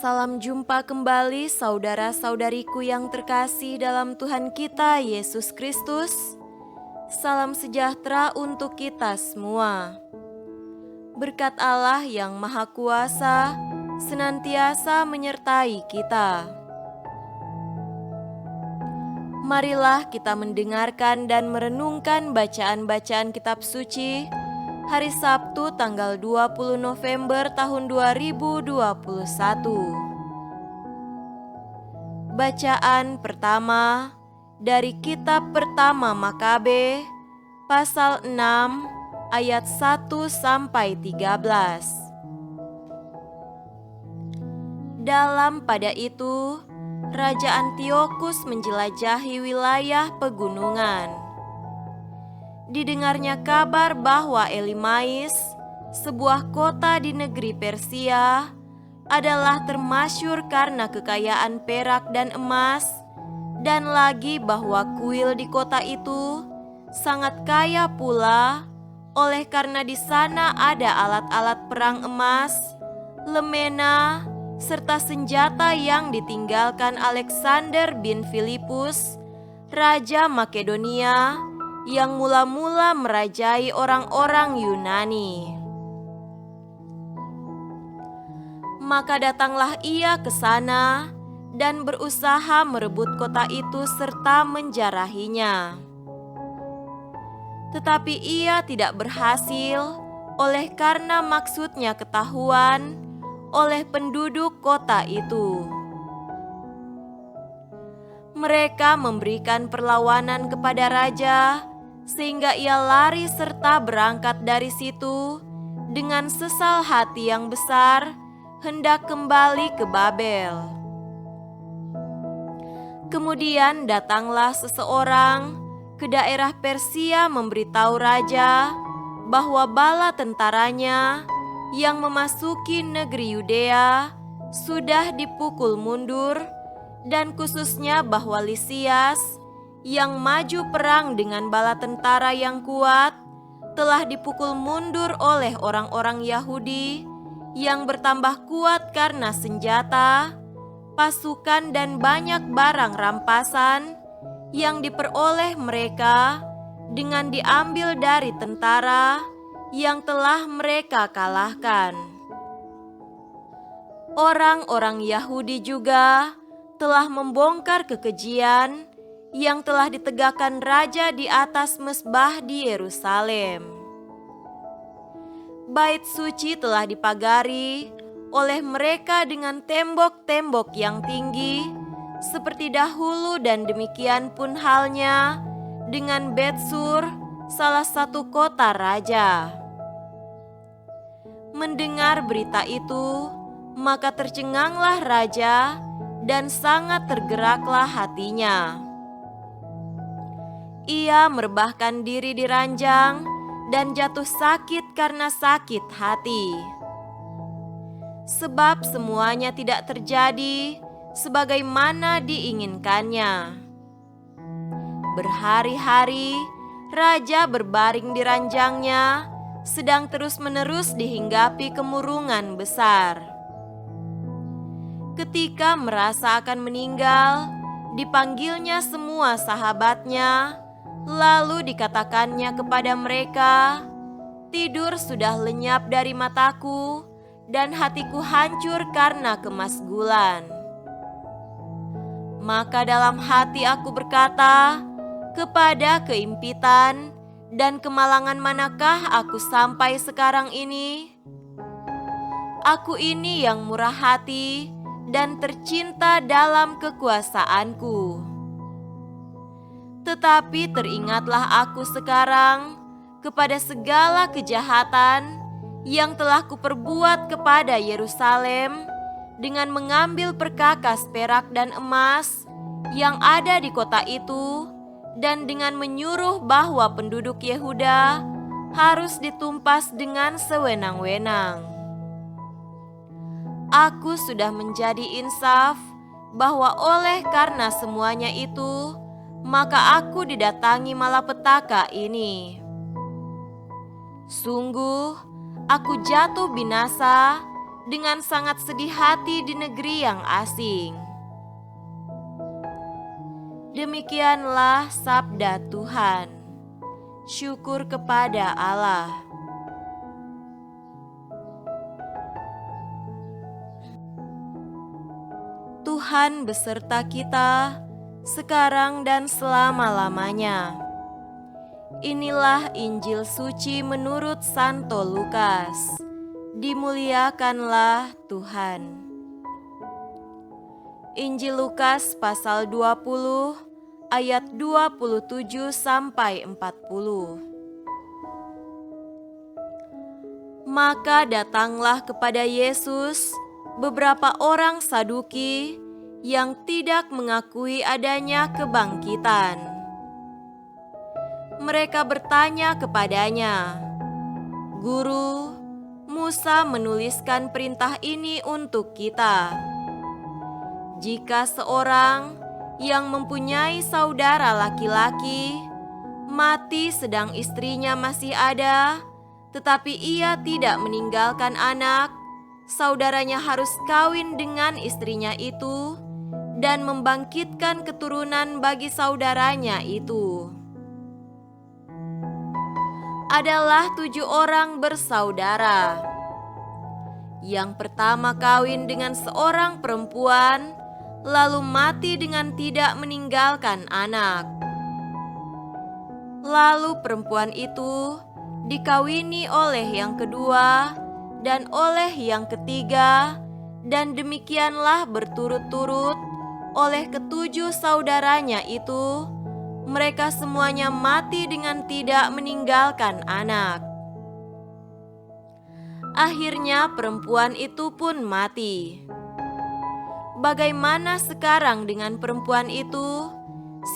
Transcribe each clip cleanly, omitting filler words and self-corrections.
Salam jumpa kembali saudara-saudariku yang terkasih dalam Tuhan kita Yesus Kristus. Salam sejahtera untuk kita semua. Berkat Allah yang Maha Kuasa senantiasa menyertai kita. Marilah kita mendengarkan dan merenungkan bacaan-bacaan kitab suci hari Sabtu tanggal 20 November tahun 2021. Bacaan pertama dari kitab pertama Makabe pasal 6 ayat 1 sampai 13. Dalam pada itu, Raja Antiokus menjelajahi wilayah pegunungan. Didengarnya kabar bahwa Elimais, sebuah kota di negeri Persia, adalah termasyhur karena kekayaan perak dan emas, dan lagi bahwa kuil di kota itu sangat kaya pula, oleh karena di sana ada alat-alat perang emas, lemena, serta senjata yang ditinggalkan Alexander bin Filipus, Raja Makedonia, yang mula-mula merajai orang-orang Yunani. Maka datanglah ia ke sana dan berusaha merebut kota itu serta menjarahinya. Tetapi ia tidak berhasil oleh karena maksudnya ketahuan oleh penduduk kota itu. Mereka memberikan perlawanan kepada raja, sehingga ia lari serta berangkat dari situ dengan sesal hati yang besar, hendak kembali ke Babel. Kemudian datanglah seseorang ke daerah Persia memberitahu raja bahwa bala tentaranya yang memasuki negeri Yudea sudah dipukul mundur, dan khususnya bahwa Lisias yang maju perang dengan bala tentara yang kuat telah dipukul mundur oleh orang-orang Yahudi yang bertambah kuat karena senjata, pasukan dan banyak barang rampasan yang diperoleh mereka dengan diambil dari tentara yang telah mereka kalahkan. Orang-orang Yahudi juga telah membongkar kekejian yang telah ditegakkan raja di atas mezbah di Yerusalem. Bait suci telah dipagari oleh mereka dengan tembok-tembok yang tinggi seperti dahulu, dan demikian pun halnya dengan Bet-Sur, salah satu kota raja. Mendengar berita itu, maka tercenganglah raja dan sangat tergeraklah hatinya. Ia merebahkan diri di ranjang dan jatuh sakit karena sakit hati. Sebab semuanya tidak terjadi sebagaimana diinginkannya. Berhari-hari raja berbaring di ranjangnya, sedang terus-menerus dihinggapi kemurungan besar. Ketika merasa akan meninggal, dipanggilnya semua sahabatnya, lalu dikatakannya kepada mereka, "Tidur sudah lenyap dari mataku, dan hatiku hancur karena kemasgulan. Maka dalam hati aku berkata, kepada keimpitan dan kemalangan manakah aku sampai sekarang ini? Aku ini yang murah hati dan tercinta dalam kekuasaanku. Tetapi teringatlah aku sekarang kepada segala kejahatan yang telah kuperbuat kepada Yerusalem dengan mengambil perkakas perak dan emas yang ada di kota itu, dan dengan menyuruh bahwa penduduk Yehuda harus ditumpas dengan sewenang-wenang. Aku sudah menjadi insaf bahwa oleh karena semuanya itu, maka aku didatangi malapetaka ini. Sungguh, aku jatuh binasa dengan sangat sedih hati di negeri yang asing. Demikianlah sabda Tuhan. Syukur kepada Allah. Tuhan beserta kita sekarang dan selama-lamanya. Inilah Injil suci menurut Santo Lukas. Dimuliakanlah Tuhan. Injil Lukas pasal 20 ayat 27 sampai 40. Maka datanglah kepada Yesus beberapa orang Saduki yang tidak mengakui adanya kebangkitan. Mereka bertanya kepadanya, "Guru, Musa menuliskan perintah ini untuk kita. Jika seorang yang mempunyai saudara laki-laki mati sedang istrinya masih ada, tetapi ia tidak meninggalkan anak, saudaranya harus kawin dengan istrinya itu dan membangkitkan keturunan bagi saudaranya itu." Adalah 7 orang bersaudara. Yang pertama kawin dengan seorang perempuan, lalu mati dengan tidak meninggalkan anak. Lalu perempuan itu dikawini oleh yang kedua dan oleh yang ketiga, dan demikianlah berturut-turut oleh ke-7 saudaranya itu. Mereka semuanya mati dengan tidak meninggalkan anak. Akhirnya perempuan itu pun mati. Bagaimana sekarang dengan perempuan itu?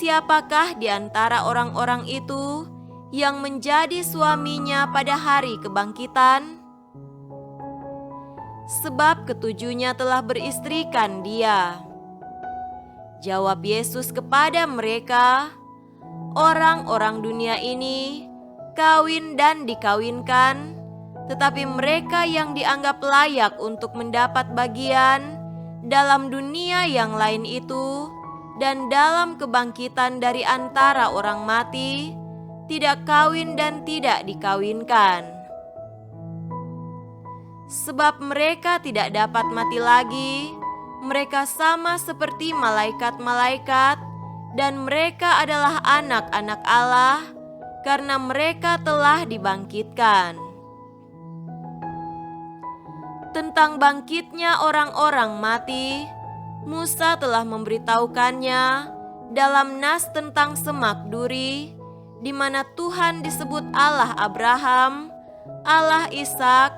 Siapakah di antara orang-orang itu yang menjadi suaminya pada hari kebangkitan? Sebab ketujuhnya telah beristrikan dia. Jawab Yesus kepada mereka, "Orang-orang dunia ini kawin dan dikawinkan, tetapi mereka yang dianggap layak untuk mendapat bagian dalam dunia yang lain itu dan dalam kebangkitan dari antara orang mati, tidak kawin dan tidak dikawinkan. Sebab mereka tidak dapat mati lagi, mereka sama seperti malaikat-malaikat, dan mereka adalah anak-anak Allah karena mereka telah dibangkitkan." Tentang bangkitnya orang-orang mati, Musa telah memberitahukannya dalam nas tentang semak duri, di mana Tuhan disebut Allah Abraham, Allah Ishak,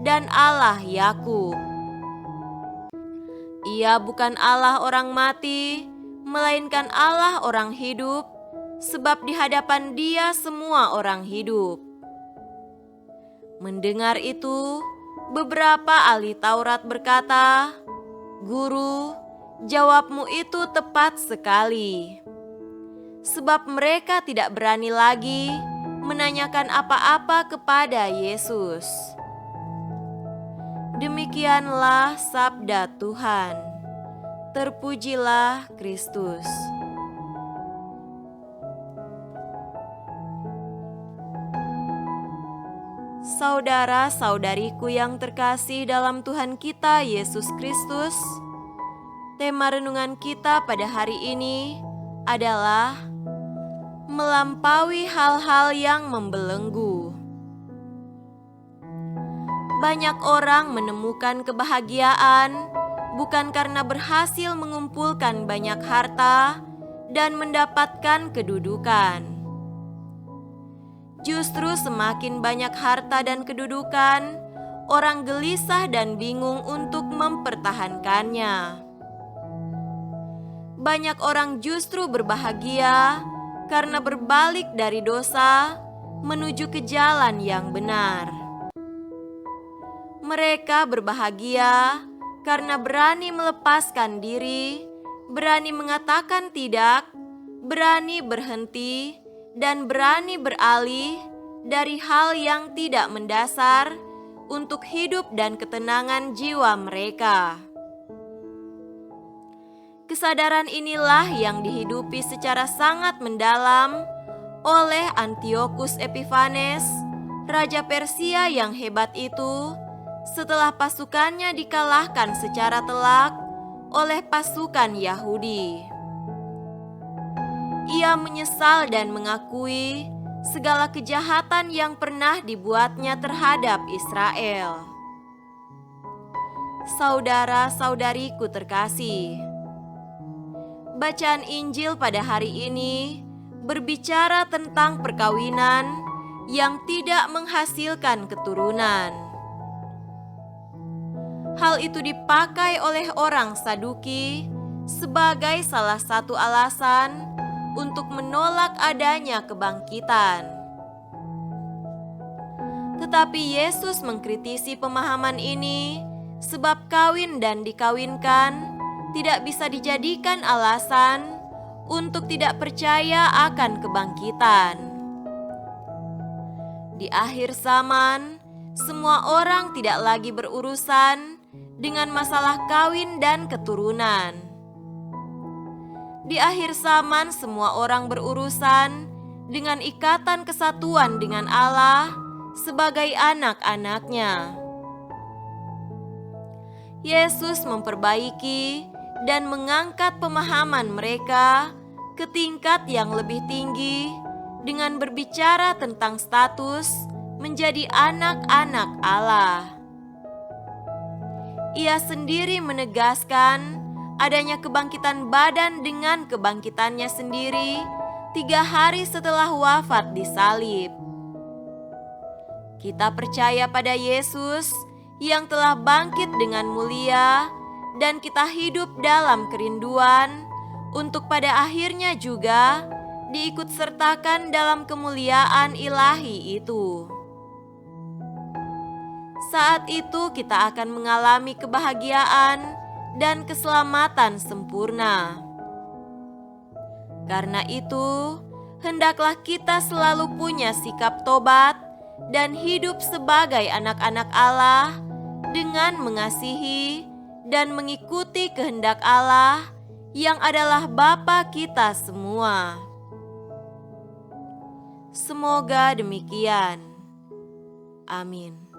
dan Allah Yakub. Ia bukan Allah orang mati, melainkan Allah orang hidup, sebab di hadapan Dia semua orang hidup. Mendengar itu, beberapa ahli Taurat berkata, "Guru, jawabmu itu tepat sekali." Sebab mereka tidak berani lagi menanyakan apa-apa kepada Yesus. Demikianlah sabda Tuhan. Terpujilah Kristus. Saudara-saudariku yang terkasih dalam Tuhan kita Yesus Kristus, tema renungan kita pada hari ini adalah melampaui hal-hal yang membelenggu. Banyak orang menemukan kebahagiaan bukan karena berhasil mengumpulkan banyak harta dan mendapatkan kedudukan. Justru semakin banyak harta dan kedudukan, orang gelisah dan bingung untuk mempertahankannya. Banyak orang justru berbahagia karena berbalik dari dosa menuju ke jalan yang benar. Mereka berbahagia karena berani melepaskan diri, berani mengatakan tidak, berani berhenti, dan berani beralih dari hal yang tidak mendasar untuk hidup dan ketenangan jiwa mereka. Kesadaran inilah yang dihidupi secara sangat mendalam oleh Antiochus Epiphanes, raja Persia yang hebat itu, setelah pasukannya dikalahkan secara telak oleh pasukan Yahudi. Ia menyesal dan mengakui segala kejahatan yang pernah dibuatnya terhadap Israel. Saudara-saudariku terkasih, bacaan Injil pada hari ini berbicara tentang perkawinan yang tidak menghasilkan keturunan. Hal itu dipakai oleh orang Saduki sebagai salah satu alasan untuk menolak adanya kebangkitan. Tetapi Yesus mengkritisi pemahaman ini sebab kawin dan dikawinkan tidak bisa dijadikan alasan untuk tidak percaya akan kebangkitan. Di akhir zaman, semua orang tidak lagi berurusan dengan masalah kawin dan keturunan. Di akhir zaman, semua orang berurusan dengan ikatan kesatuan dengan Allah sebagai anak-anaknya. Yesus memperbaiki dan mengangkat pemahaman mereka ke tingkat yang lebih tinggi dengan berbicara tentang status menjadi anak-anak Allah. Ia sendiri menegaskan adanya kebangkitan badan dengan kebangkitannya sendiri 3 hari setelah wafat di salib. Kita percaya pada Yesus yang telah bangkit dengan mulia dan kita hidup dalam kerinduan untuk pada akhirnya juga diikut sertakan dalam kemuliaan ilahi itu. Saat itu kita akan mengalami kebahagiaan dan keselamatan sempurna. Karena itu, hendaklah kita selalu punya sikap tobat dan hidup sebagai anak-anak Allah dengan mengasihi dan mengikuti kehendak Allah yang adalah Bapa kita semua. Semoga demikian. Amin.